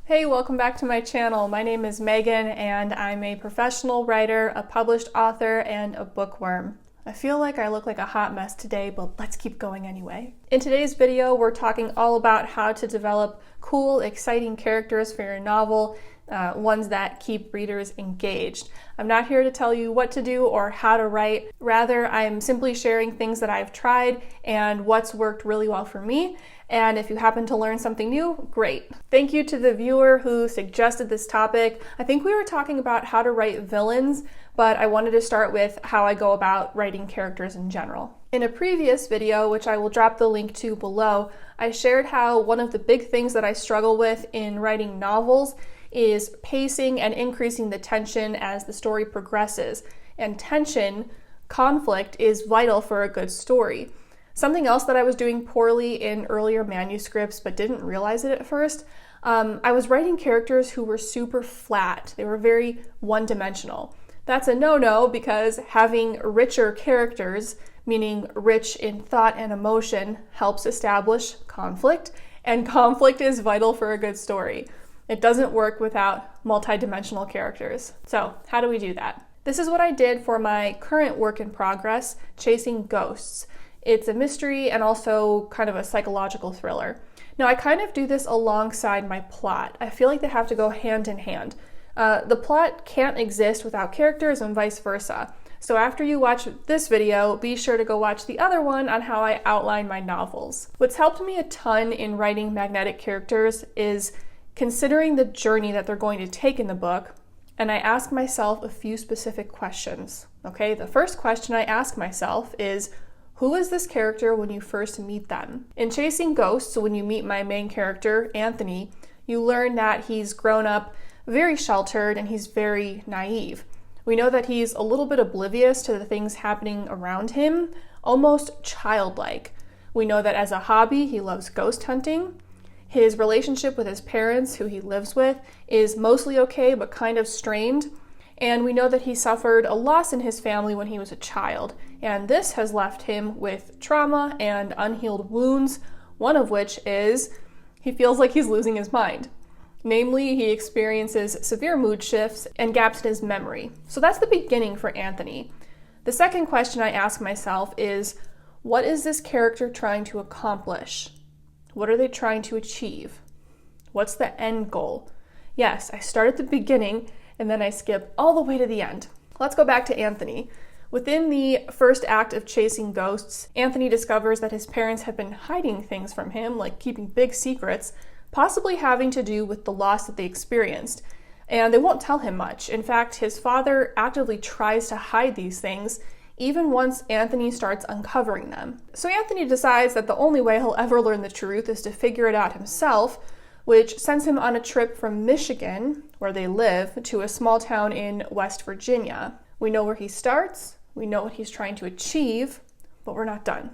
Hey, welcome back to my channel. My name is Megan and I'm a professional writer, a published author, and a bookworm. I feel like I look like a hot mess today, but let's keep going anyway. In today's video, we're talking all about how to develop cool, exciting characters for your novel, ones that keep readers engaged. I'm not here to tell you what to do or how to write. Rather, I'm simply sharing things that I've tried and what's worked really well for me. And if you happen to learn something new, great. Thank you to the viewer who suggested this topic. I think we were talking about how to write villains, but I wanted to start with how I go about writing characters in general. In a previous video, which I will drop the link to below, I shared how one of the big things that I struggle with in writing novels is pacing and increasing the tension as the story progresses. And tension, conflict, is vital for a good story. Something else that I was doing poorly in earlier manuscripts but didn't realize it at first, I was writing characters who were super flat. They were very one-dimensional. That's a no-no because having richer characters, meaning rich in thought and emotion, helps establish conflict, and conflict is vital for a good story. It doesn't work without multi-dimensional characters. So how do we do that? This is what I did for my current work in progress, Chasing Ghosts. It's a mystery and also kind of a psychological thriller. Now, I kind of do this alongside my plot. I feel like they have to go hand in hand. The plot can't exist without characters and vice versa. So after you watch this video, be sure to go watch the other one on how I outline my novels. What's helped me a ton in writing magnetic characters is considering the journey that they're going to take in the book, and I ask myself a few specific questions. Okay, the first question I ask myself is, who is this character when you first meet them? In Chasing Ghosts, when you meet my main character, Anthony, you learn that he's grown up very sheltered and he's very naive. We know that he's a little bit oblivious to the things happening around him, almost childlike. We know that as a hobby, he loves ghost hunting. His relationship with his parents, who he lives with, is mostly okay but kind of strained. And we know that he suffered a loss in his family when he was a child, and this has left him with trauma and unhealed wounds, one of which is he feels like he's losing his mind. Namely, he experiences severe mood shifts and gaps in his memory. So that's the beginning for Anthony. The second question I ask myself is, what is this character trying to accomplish? What are they trying to achieve? What's the end goal? Yes, I start at the beginning and then I skip all the way to the end. Let's go back to Anthony. Within the first act of Chasing Ghosts, Anthony discovers that his parents have been hiding things from him, like keeping big secrets, possibly having to do with the loss that they experienced. And they won't tell him much. In fact, his father actively tries to hide these things, even once Anthony starts uncovering them. So Anthony decides that the only way he'll ever learn the truth is to figure it out himself, which sends him on a trip from Michigan, where they live, to a small town in West Virginia. We know where he starts, we know what he's trying to achieve, but we're not done.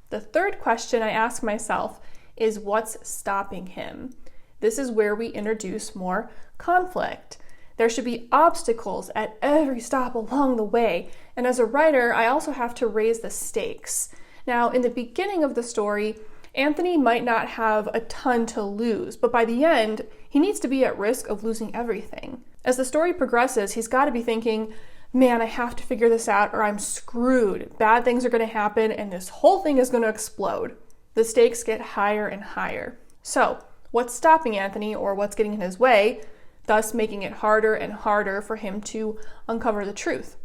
The third question I ask myself is, what's stopping him? This is where we introduce more conflict. There should be obstacles at every stop along the way, and as a writer, I also have to raise the stakes. Now, in the beginning of the story, Anthony might not have a ton to lose, but by the end, he needs to be at risk of losing everything. As the story progresses, he's got to be thinking, man, I have to figure this out or I'm screwed. Bad things are going to happen and this whole thing is going to explode. The stakes get higher and higher. So, what's stopping Anthony or what's getting in his way, thus making it harder and harder for him to uncover the truth?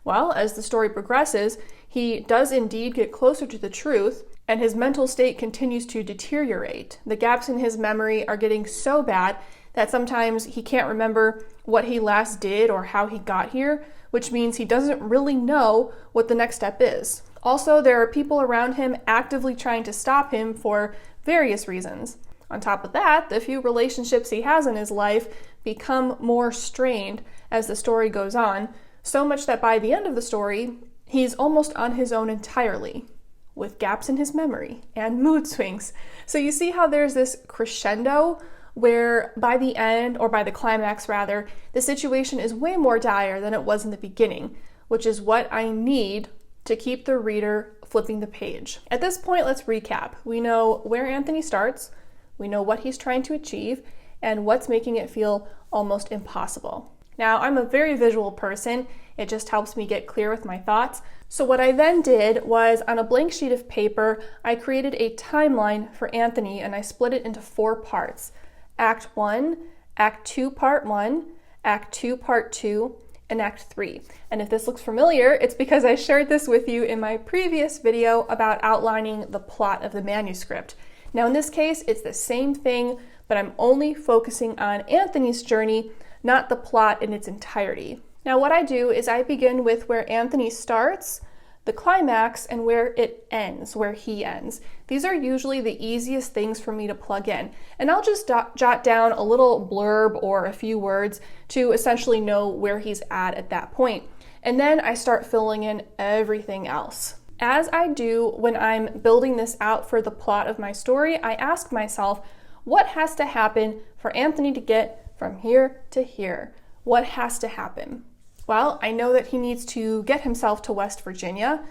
Well, as the story progresses, he does indeed get closer to the truth, and his mental state continues to deteriorate. The gaps in his memory are getting so bad that sometimes he can't remember what he last did or how he got here, which means he doesn't really know what the next step is. Also, there are people around him actively trying to stop him for various reasons. On top of that, the few relationships he has in his life become more strained as the story goes on, so much that by the end of the story, he's almost on his own entirely, with gaps in his memory and mood swings. So you see how there's this crescendo where by the end, or by the climax rather, the situation is way more dire than it was in the beginning, which is what I need to keep the reader flipping the page. At this point, let's recap. We know where Anthony starts, we know what he's trying to achieve, and what's making it feel almost impossible. Now, I'm a very visual person. It just helps me get clear with my thoughts. So what I then did was, on a blank sheet of paper, I created a timeline for Anthony and I split it into 4 parts. Act 1, Act 2, Part 1, Act 2, Part 2, and Act 3. And if this looks familiar, it's because I shared this with you in my previous video about outlining the plot of the manuscript. Now in this case, it's the same thing, but I'm only focusing on Anthony's journey, not the plot in its entirety. Now what I do is I begin with where Anthony starts, the climax, and where it ends, where he ends. These are usually the easiest things for me to plug in. And I'll just jot down a little blurb or a few words to essentially know where he's at that point. And then I start filling in everything else. As I do when I'm building this out for the plot of my story, I ask myself, what has to happen for Anthony to get from here to here? What has to happen? Well, I know that he needs to get himself to West Virginia.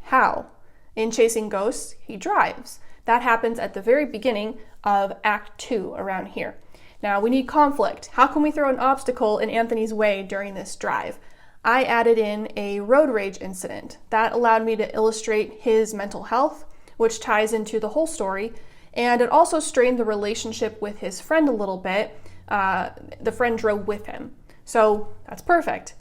How? In Chasing Ghosts, he drives. That happens at the very beginning of Act 2, around here. Now, we need conflict. How can we throw an obstacle in Anthony's way during this drive? I added in a road rage incident. That allowed me to illustrate his mental health, which ties into the whole story, and it also strained the relationship with his friend a little bit. The friend drove with him. So that's perfect.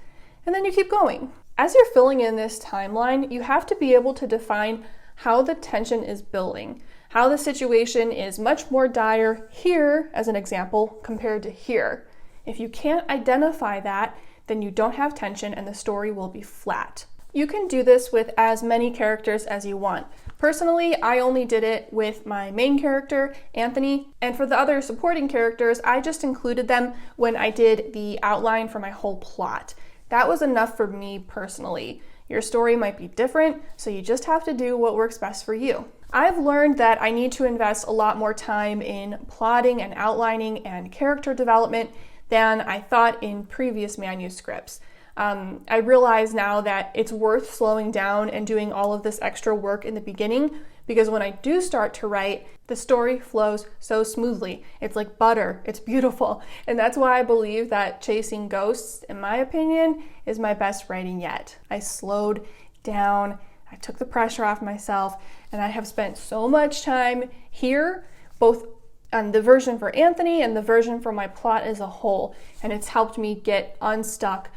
And then you keep going. As you're filling in this timeline, you have to be able to define how the tension is building, how the situation is much more dire here, as an example, compared to here. If you can't identify that, then you don't have tension and the story will be flat. You can do this with as many characters as you want. Personally, I only did it with my main character, Anthony, and for the other supporting characters, I just included them when I did the outline for my whole plot. That was enough for me personally. Your story might be different, so you just have to do what works best for you. I've learned that I need to invest a lot more time in plotting and outlining and character development than I thought in previous manuscripts. I realize now that it's worth slowing down and doing all of this extra work in the beginning, because when I do start to write, the story flows so smoothly. It's like butter. It's beautiful. And that's why I believe that Chasing Ghosts, in my opinion, is my best writing yet. I slowed down, I took the pressure off myself, and I have spent so much time here, both on the version for Anthony and the version for my plot as a whole, and it's helped me get unstuck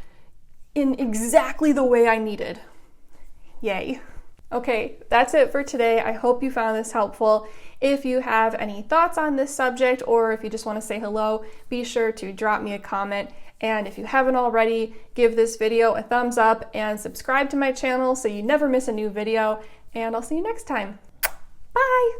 in exactly the way I needed. Yay. Okay, that's it for today. I hope you found this helpful. If you have any thoughts on this subject, or if you just want to say hello, be sure to drop me a comment. And if you haven't already, give this video a thumbs up and subscribe to my channel so you never miss a new video. And I'll see you next time. Bye!